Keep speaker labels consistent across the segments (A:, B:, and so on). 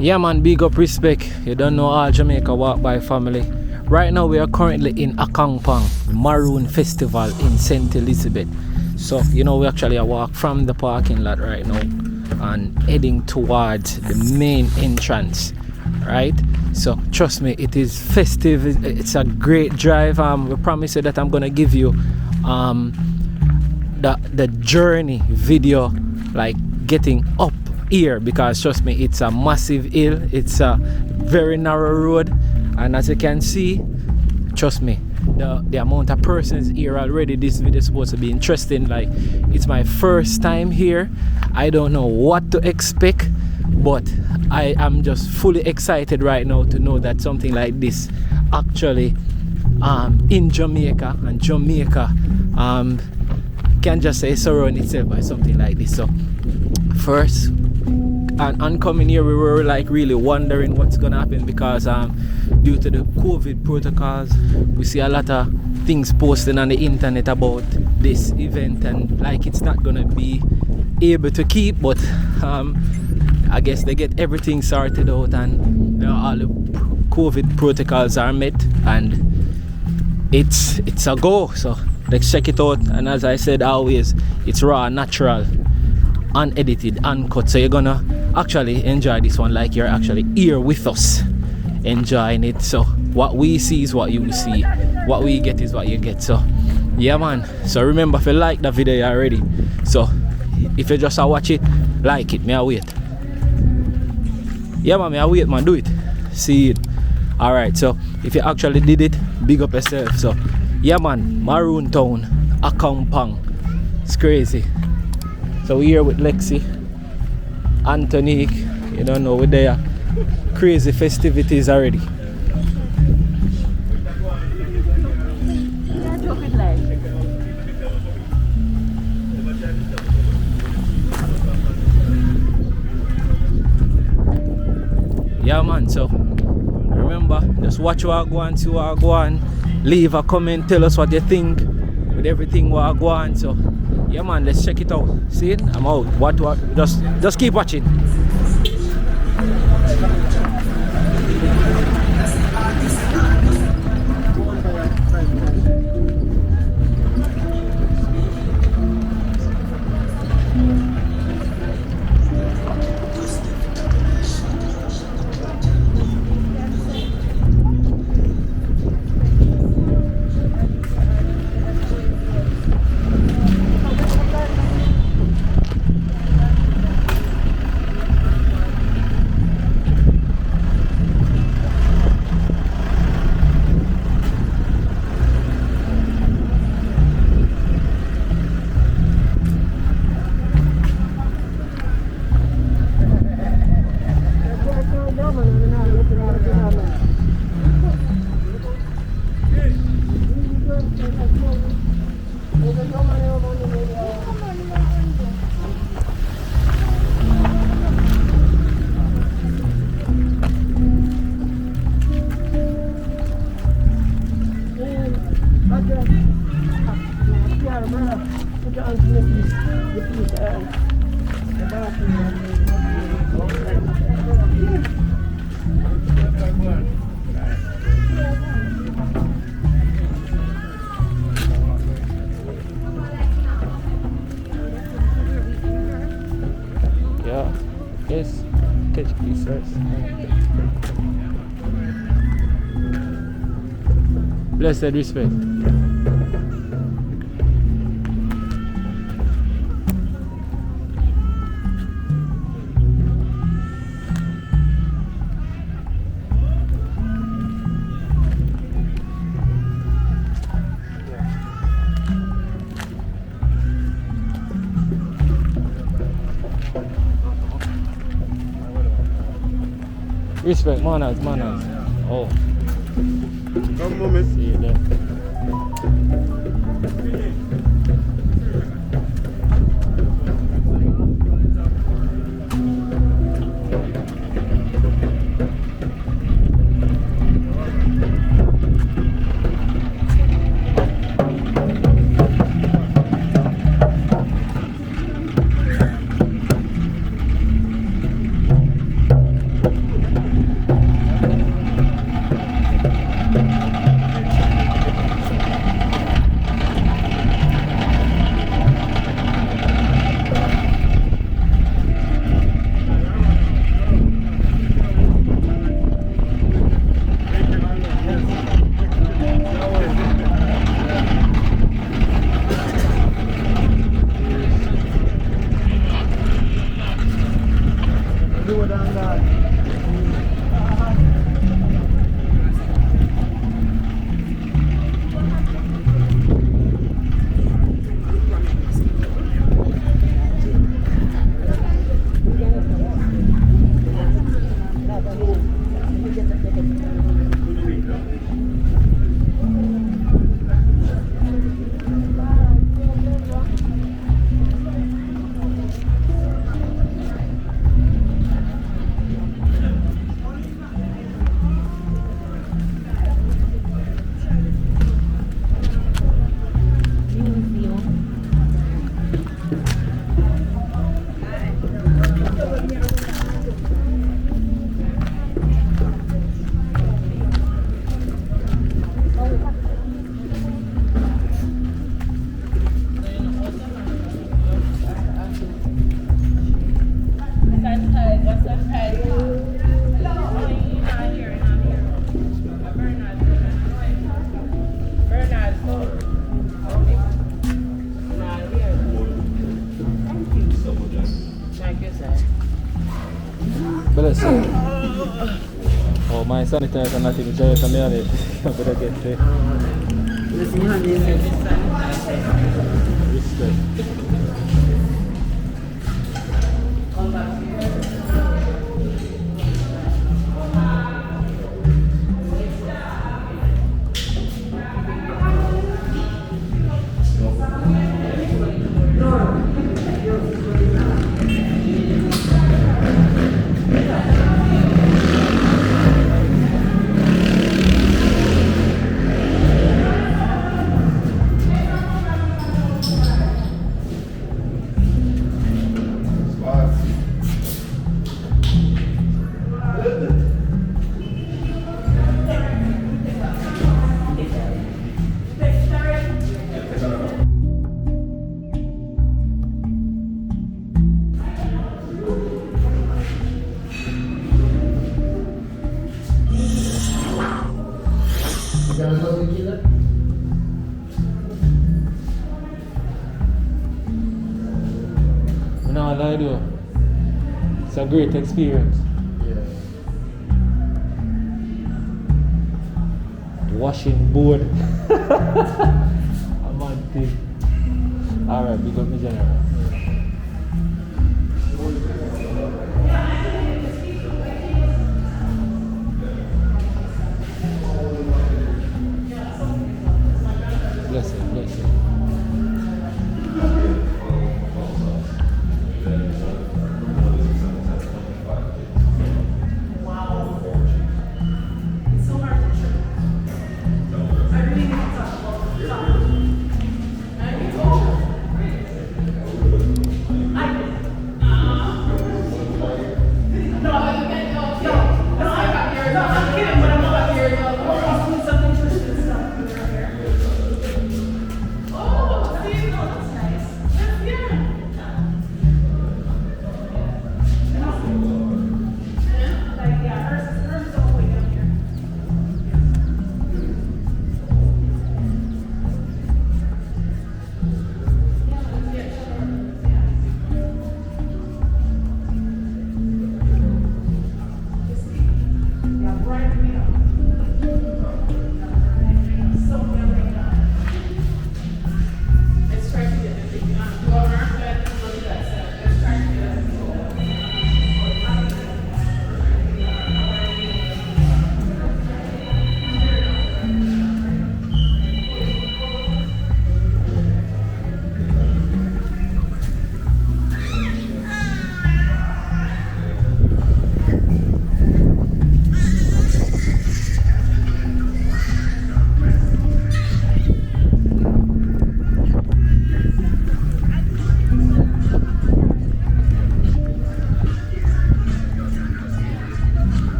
A: Yeah man, big up respect. You don't know all Jamaica walk by family. Right now we are currently in Akangpang Maroon Festival in St. Elizabeth. So we actually walk from the parking lot right now and heading towards the main entrance. Right? So trust me, it is festive. It's a great drive. We promise you that I'm gonna give you the journey video, like getting up here, because trust me, it's a massive hill, it's a very narrow road, and as you can see, trust me, the amount of persons here already, this video is supposed to be interesting. Like, it's my first time here. I don't know what to expect, but I am just fully excited right now to know that something like this actually in Jamaica, and Jamaica can just say surround itself by something like this. So first, and coming here, we were like really wondering what's gonna happen, because due to the COVID protocols, we see a lot of things posted on the internet about this event, and like it's not gonna be able to keep, but I guess they get everything sorted out, and all the COVID protocols are met, and it's a go. So let's check it out. And as I said, always, it's raw, natural, unedited, uncut, so you're gonna actually enjoy this one like you're actually here with us enjoying it. So what we see is what you see, what we get is what you get. So yeah man, so remember, if you like the video already, so if you just watch it, like it, may I wait. Yeah man, may I wait man, do it, see it. Alright, so if you actually did it, big up yourself. So yeah man, Maroon Town, Akangpang, it's crazy. So we're here with Lexi, Antonique, you don't know, we're there. Crazy festivities already. Yeah man, so remember, just watch what I go on, see what I go on, leave a comment, tell us what you think with everything what I go on. So yeah man, let's check it out. See it? I'm out. What just keep watching. Yeah, yes, catch pieces. Blessed respect. Respect, manners. Oh.
B: One moment.
A: See you there. Bless you. Oh, my sanitizer not even dry. Come here, I better get there. Respect. No, I do. It's a great experience.
B: Yeah.
A: Washing board. I'm on thing. Alright, big up me general. Bless it, bless it.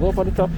A: Go up on the top.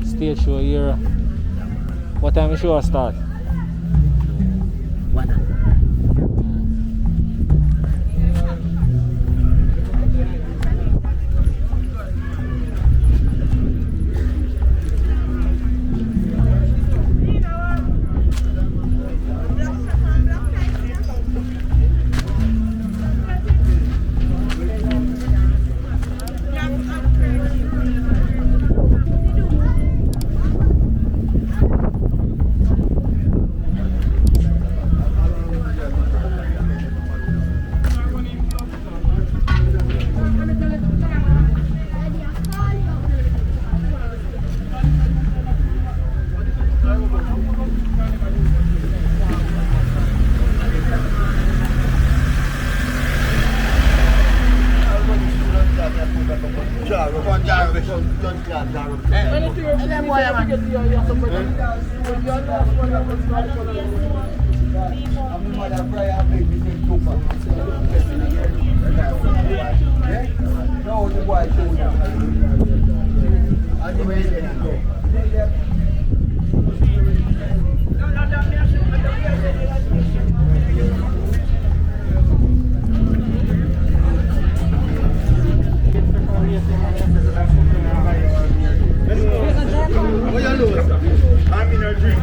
A: Stage show here. What time the show start?
C: 1 hour.
B: I'm in a drink.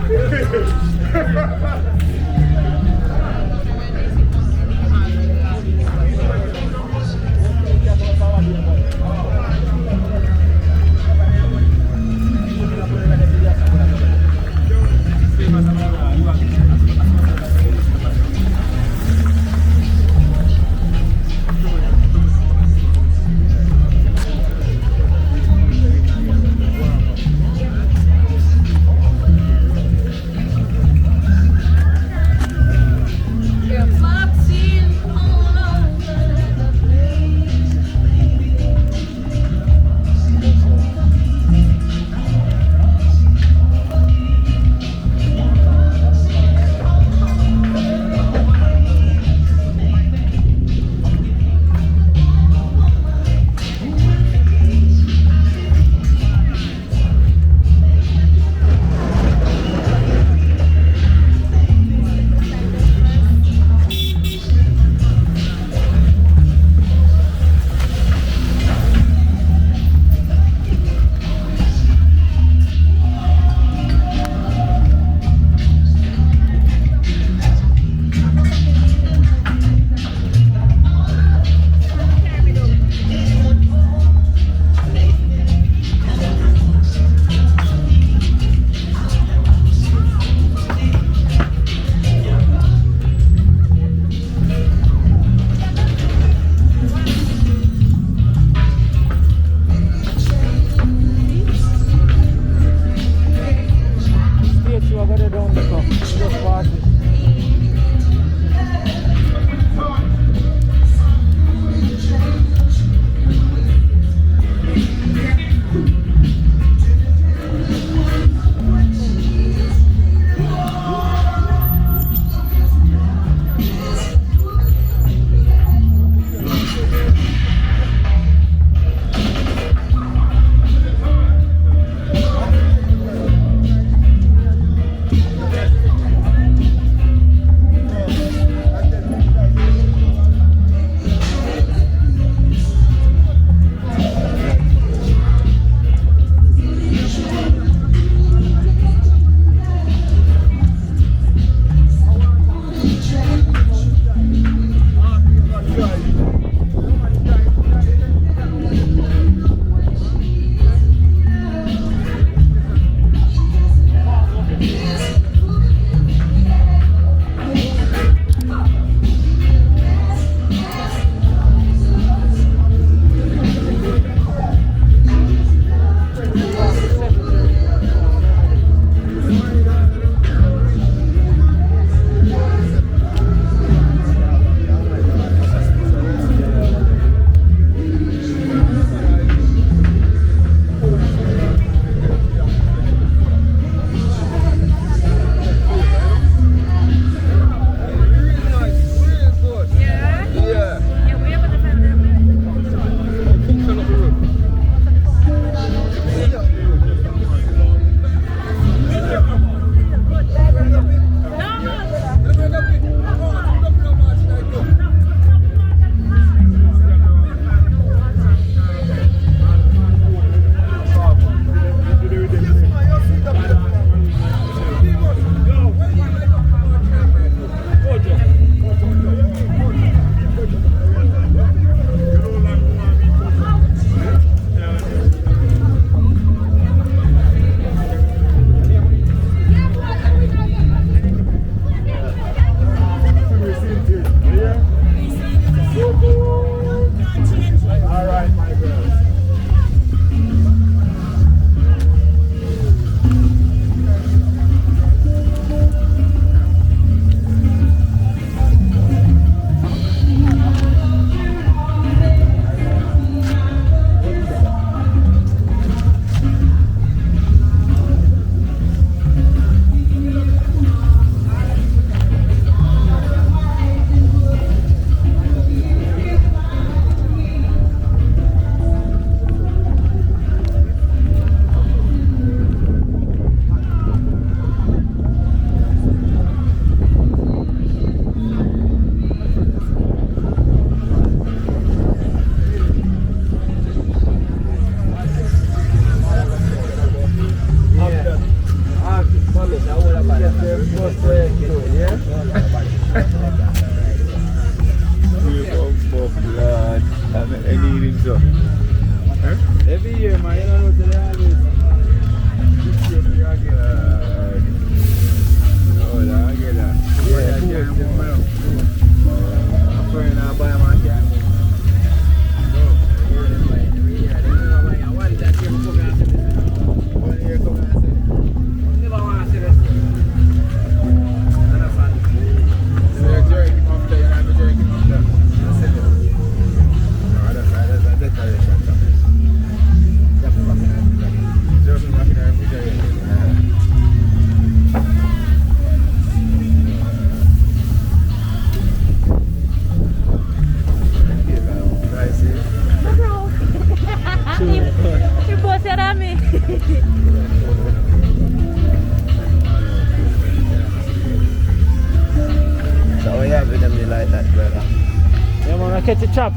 A: catch a chop.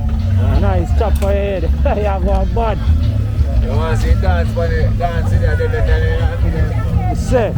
A: Nice chop for your head. Yeah, go on bad.
C: You want to see dance for the dance in there?
A: Say.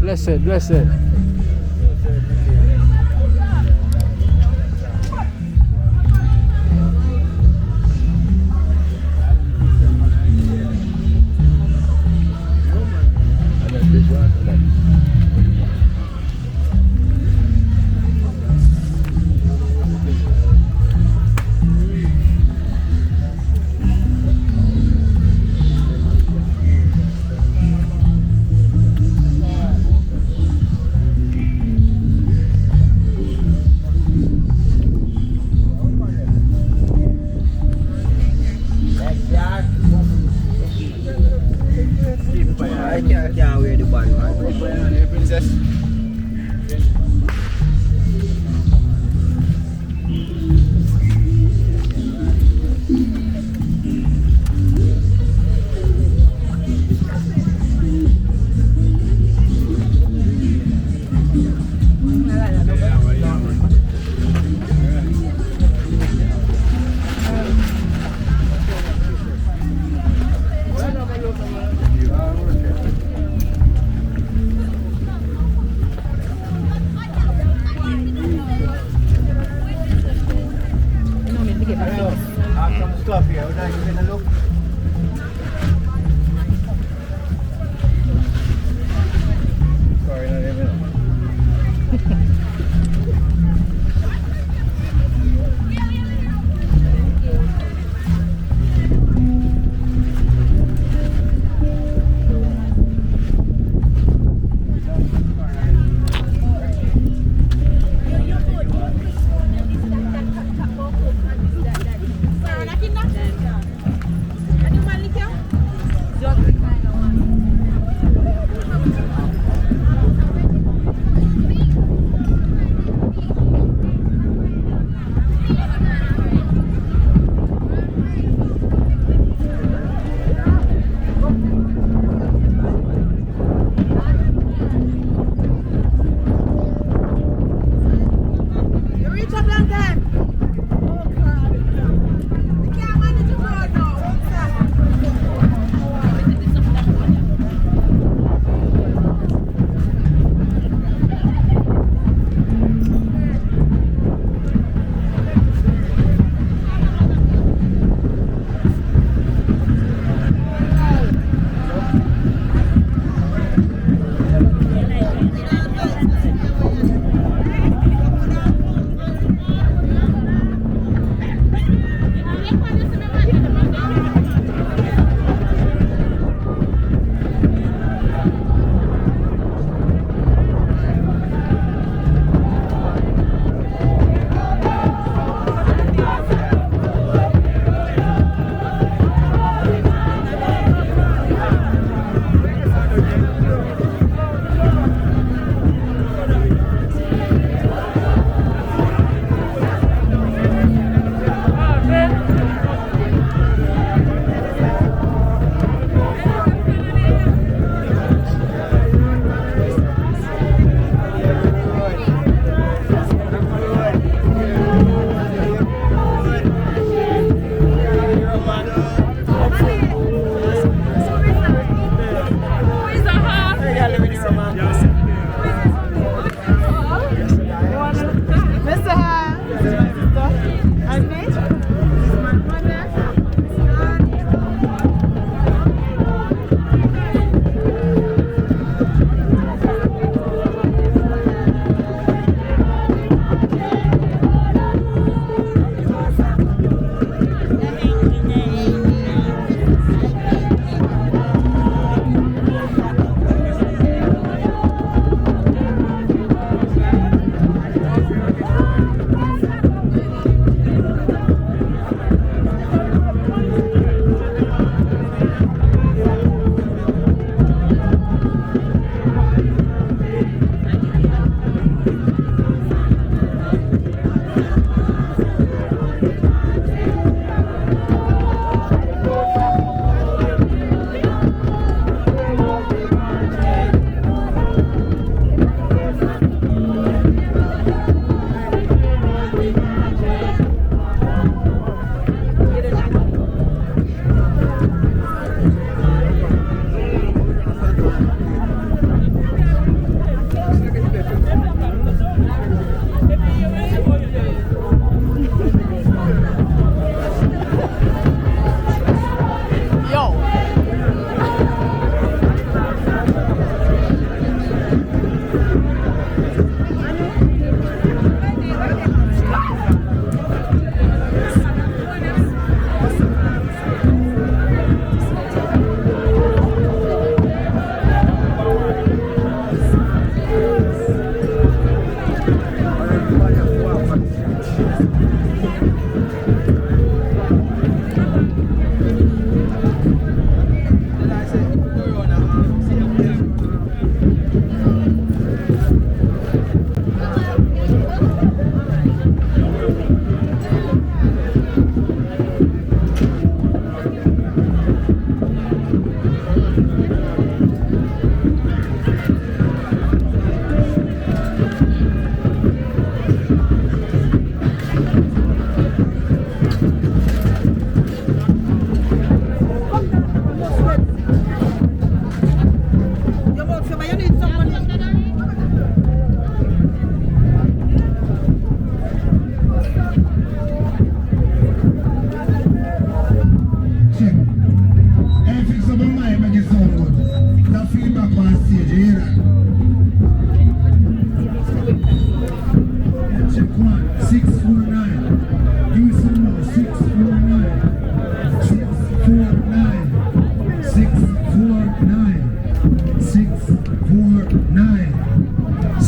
A: Blessed, blessed.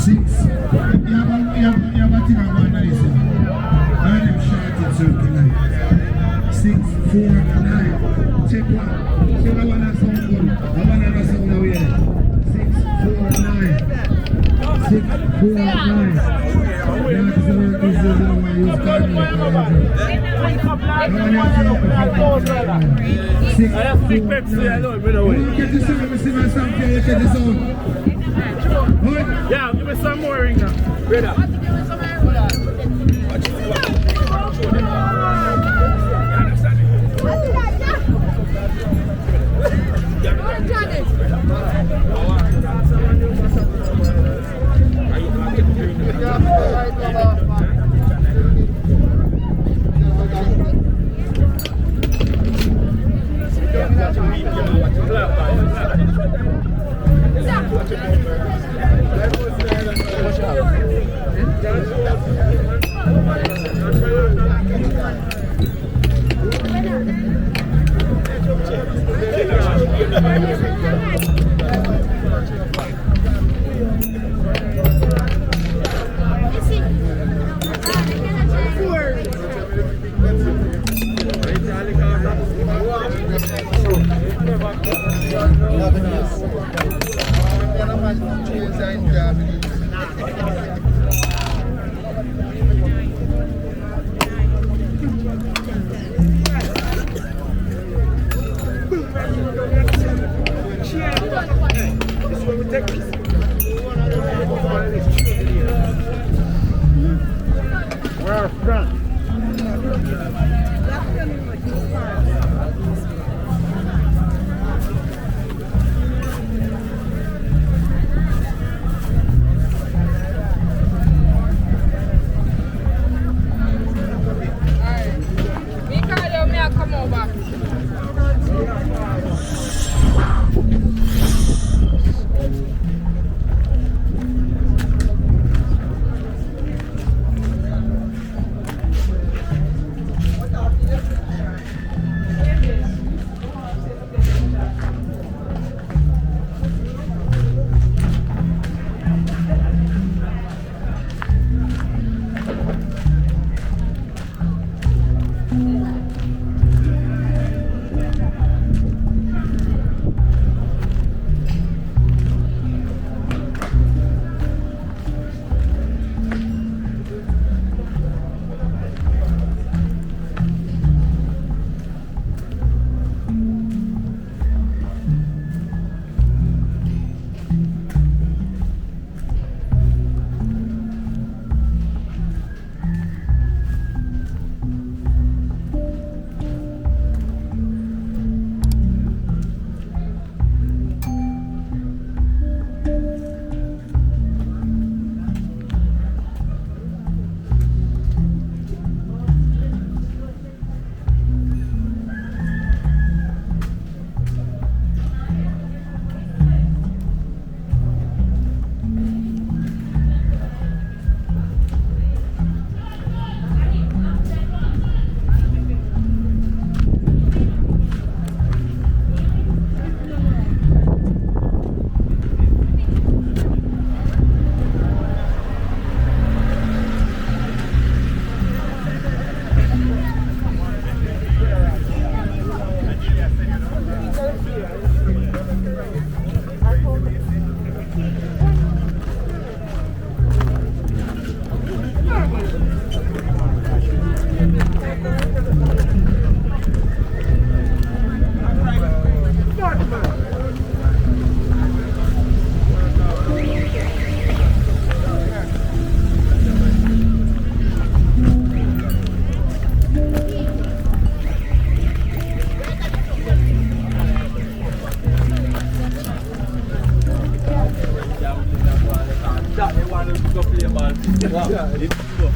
D: 6. You have a thing about nice. I am short circle line. 6, 4, 9. Check one. Check that one that's sound good. That one that's sound away. 6, 4, 9. 6, 4, 9. That's the work this is the one you start with. I have big Pepsi alone, by the way. You get this on, see my song here, you get this on. Yeah, give me some more ring now. Brother.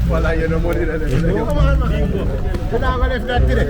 B: Wala yun ang money na naglalagay. Come on, man. Kailangan ka left that today.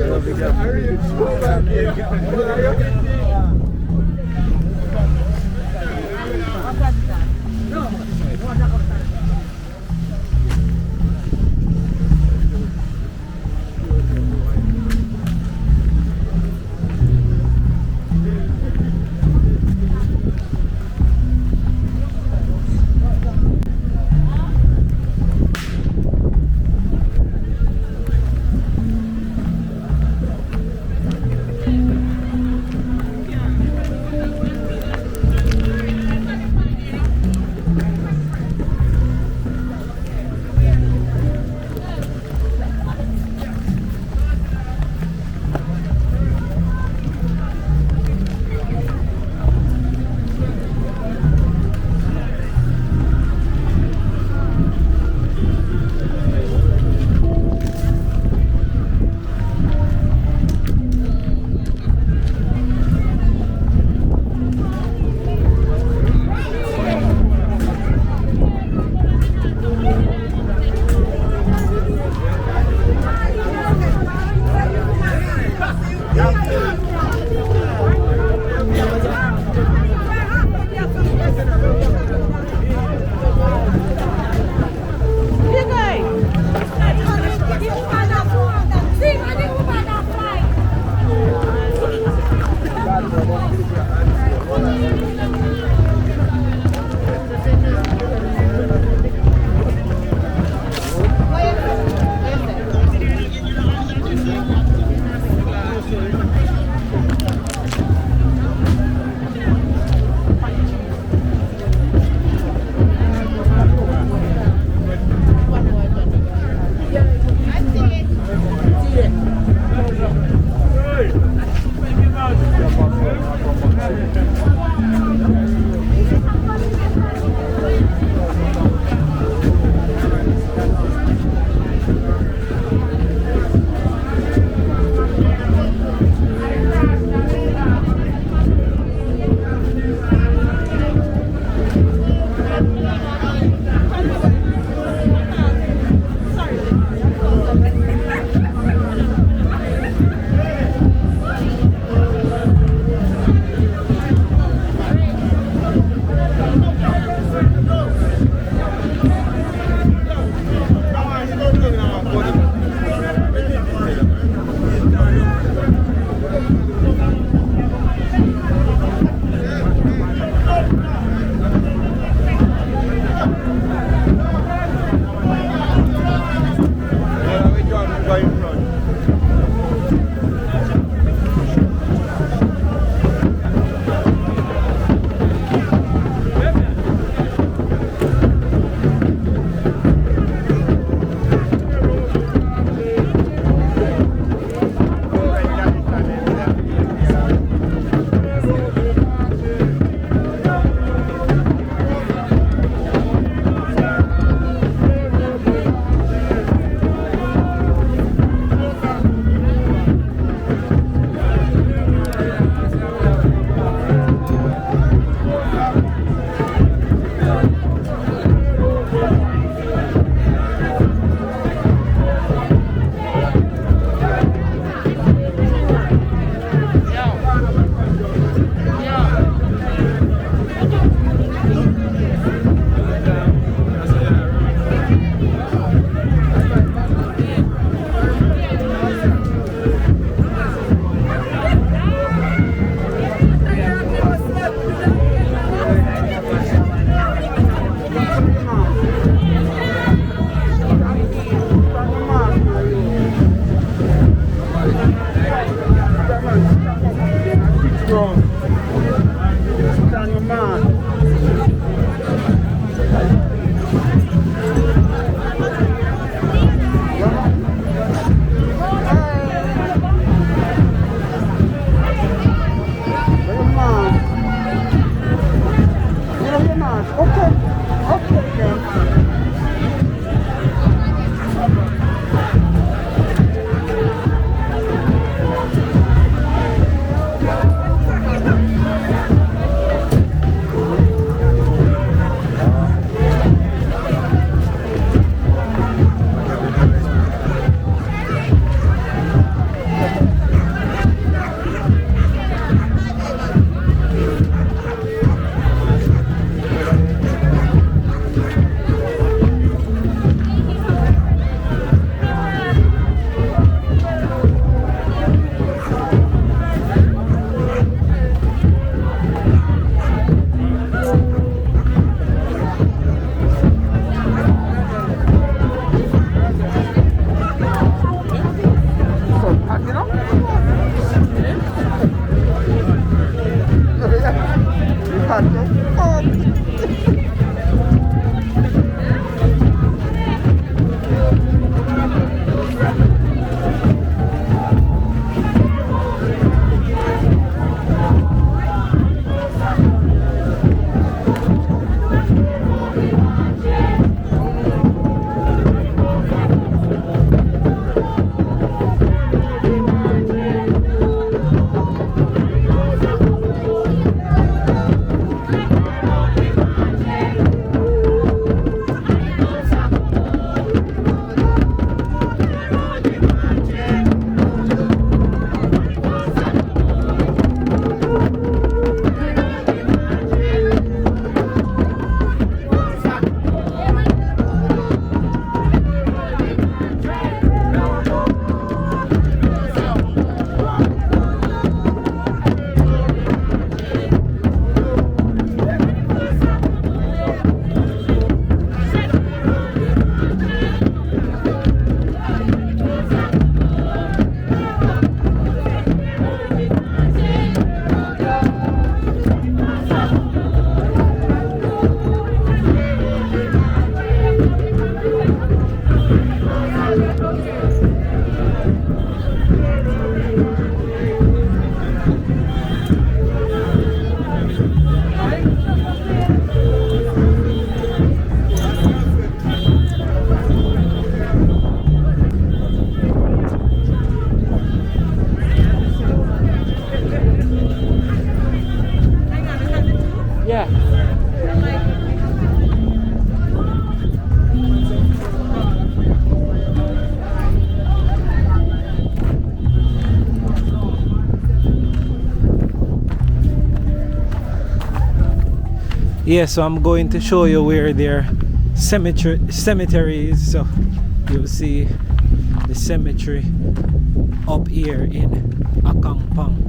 A: Yeah, so I'm going to show you where their cemetery is. So you'll see the cemetery up here in Akangpang.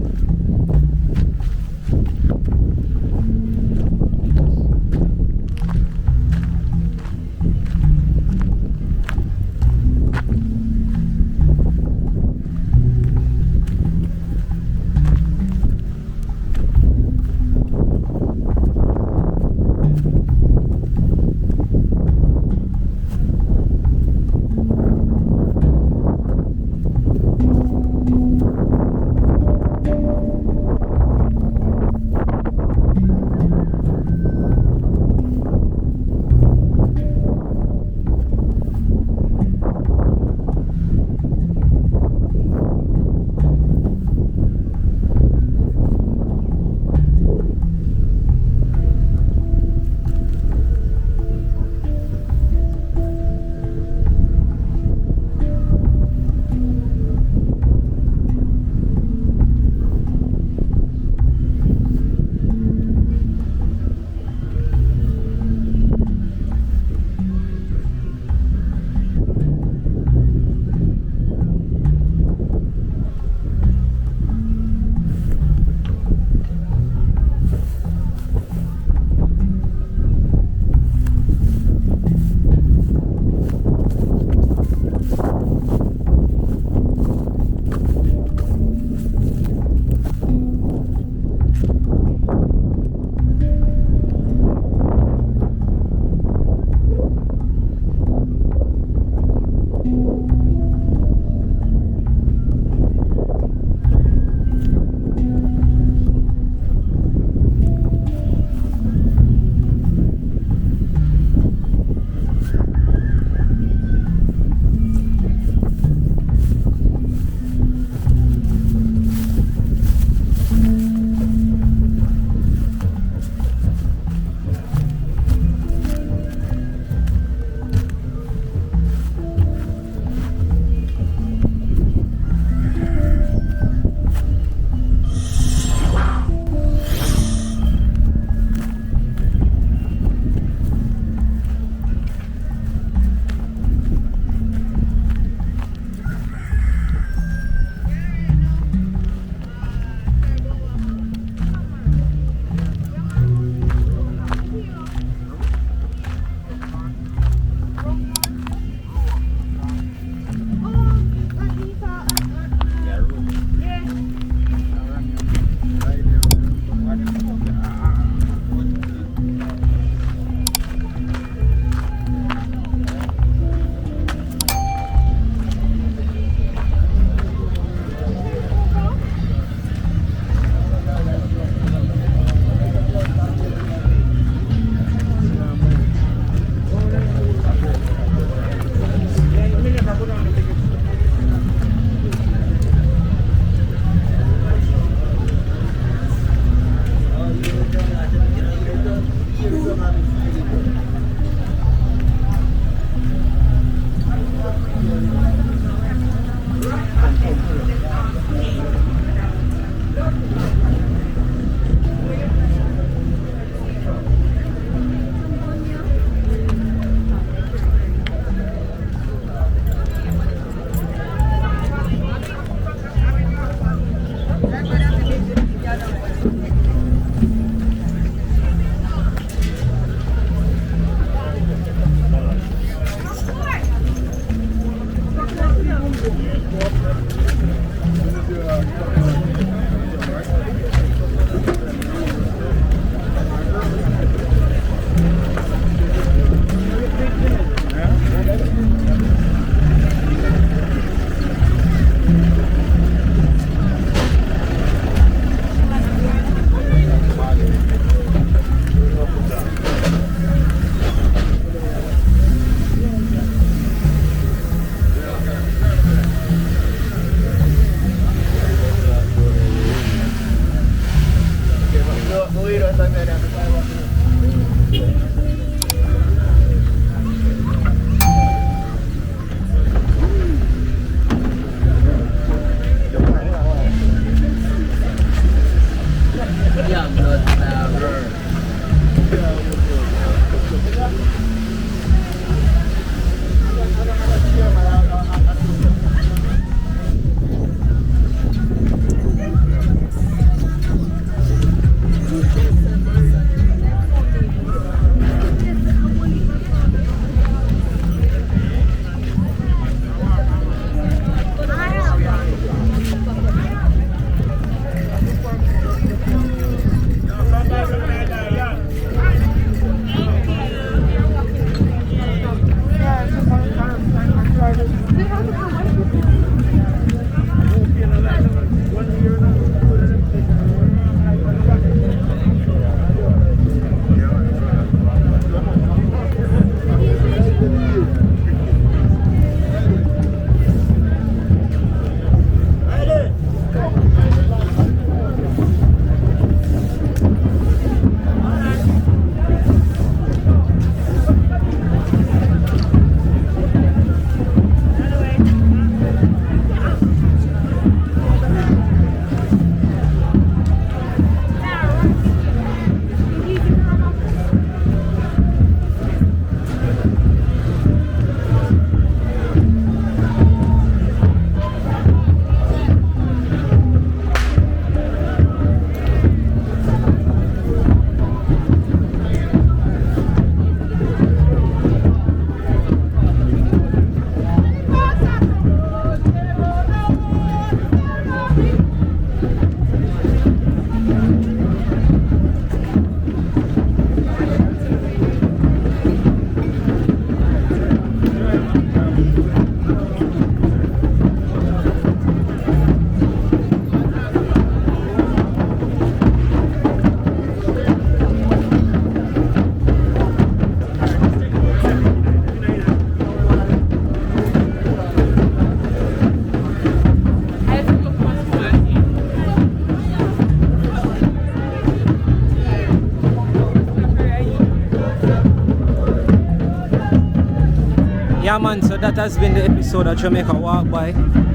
A: Yeah man, so that has been the episode of Jamaica Walk By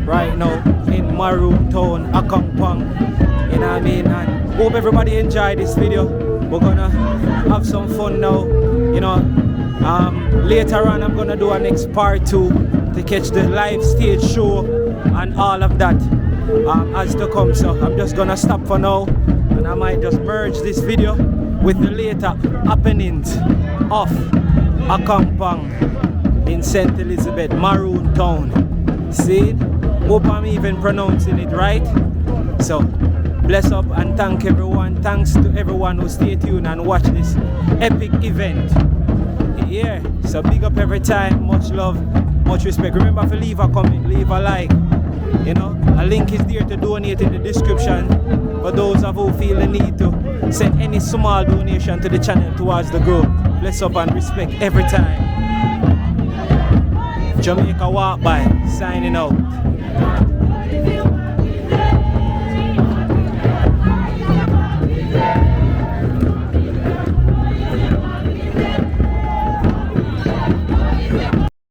A: right now in Maroon Town, Akampong. You know what I mean? And hope everybody enjoyed this video. We're gonna have some fun now. You know, later on I'm gonna do a next part 2 to catch the live stage show and all of that as to come. So I'm just gonna stop for now, and I might just merge this video with the later happenings of Akampong in St. Elizabeth, Maroon Town. See? Hope I'm even pronouncing it right. So bless up and thank everyone. Thanks to everyone who stay tuned and watch this epic event. Yeah, so big up every time. Much love, much respect. Remember to leave a comment, leave a like. You know, a link is there to donate in the description for those of who feel the need to send any small donation to the channel towards the growth. Bless up and respect every time. Jamaica Walk By, signing out.